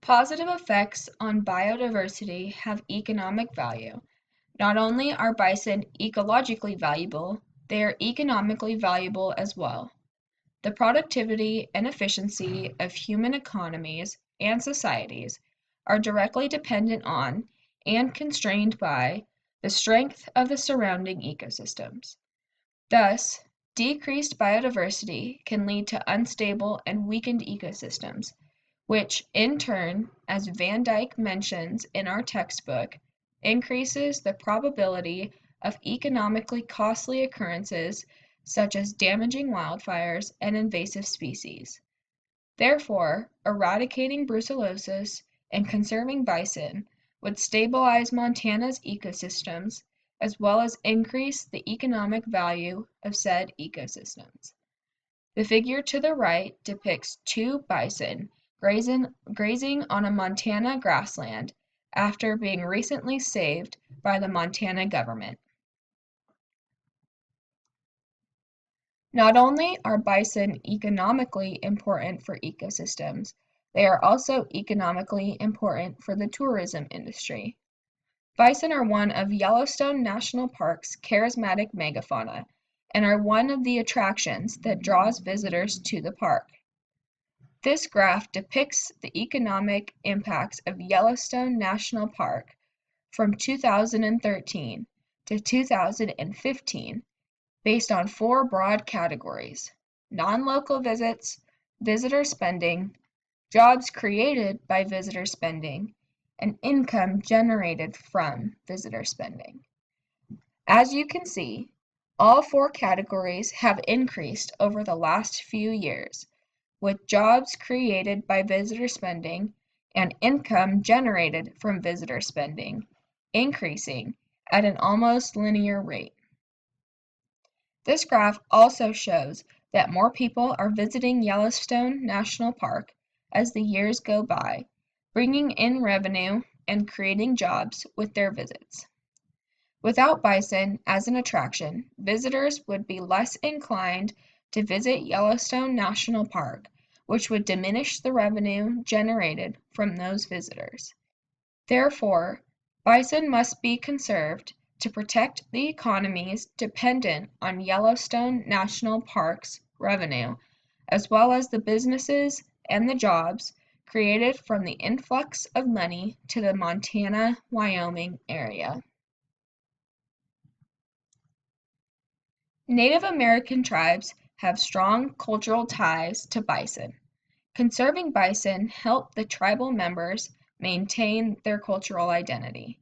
Positive effects on biodiversity have economic value. Not only are bison ecologically valuable, they are economically valuable as well. The productivity and efficiency of human economies and societies are directly dependent on and constrained by the strength of the surrounding ecosystems. Thus, decreased biodiversity can lead to unstable and weakened ecosystems, which in turn, as Van Dyke mentions in our textbook, increases the probability of economically costly occurrences such as damaging wildfires and invasive species. Therefore, eradicating brucellosis and conserving bison would stabilize Montana's ecosystems as well as increase the economic value of said ecosystems. The figure to the right depicts two bison grazing on a Montana grassland after being recently saved by the Montana government. Not only are bison economically important for ecosystems, they are also economically important for the tourism industry. Bison are one of Yellowstone National Park's charismatic megafauna and are one of the attractions that draws visitors to the park. This graph depicts the economic impacts of Yellowstone National Park from 2013 to 2015 based on four broad categories: non-local visits, visitor spending, jobs created by visitor spending, and income generated from visitor spending. As you can see, all four categories have increased over the last few years, with jobs created by visitor spending and income generated from visitor spending increasing at an almost linear rate. This graph also shows that more people are visiting Yellowstone National Park as the years go by, bringing in revenue and creating jobs with their visits. Without bison as an attraction, visitors would be less inclined to visit Yellowstone National Park, which would diminish the revenue generated from those visitors. Therefore, bison must be conserved to protect the economies dependent on Yellowstone National Park's revenue, as well as the businesses and the jobs created from the influx of money to the Montana-Wyoming area. Native American tribes have strong cultural ties to bison. Conserving bison help the tribal members maintain their cultural identity.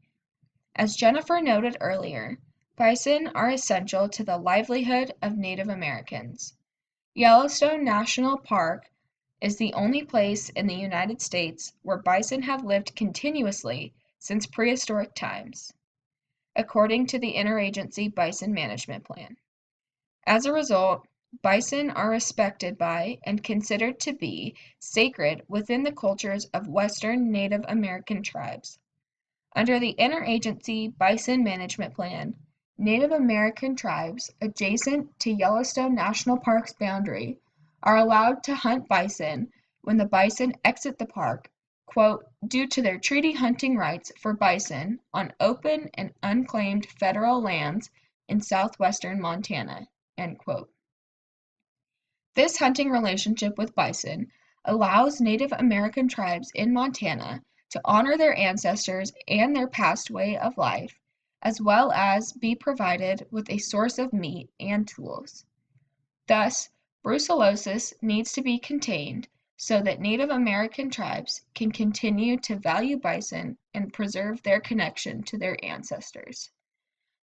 As Jennifer noted earlier, bison are essential to the livelihood of Native Americans. Yellowstone National Park is the only place in the United States where bison have lived continuously since prehistoric times, according to the Interagency Bison Management Plan. As a result, bison are respected by and considered to be sacred within the cultures of Western Native American tribes. Under the Interagency Bison Management Plan, Native American tribes adjacent to Yellowstone National Park's boundary are allowed to hunt bison when the bison exit the park, quote, due to their treaty hunting rights for bison on open and unclaimed federal lands in southwestern Montana, end quote. This hunting relationship with bison allows Native American tribes in Montana to honor their ancestors and their past way of life, as well as be provided with a source of meat and tools. Thus, brucellosis needs to be contained so that Native American tribes can continue to value bison and preserve their connection to their ancestors.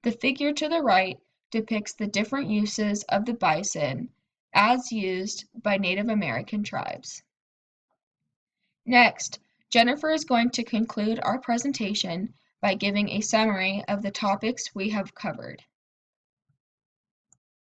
The figure to the right depicts the different uses of the bison as used by Native American tribes. Next, Jennifer is going to conclude our presentation by giving a summary of the topics we have covered.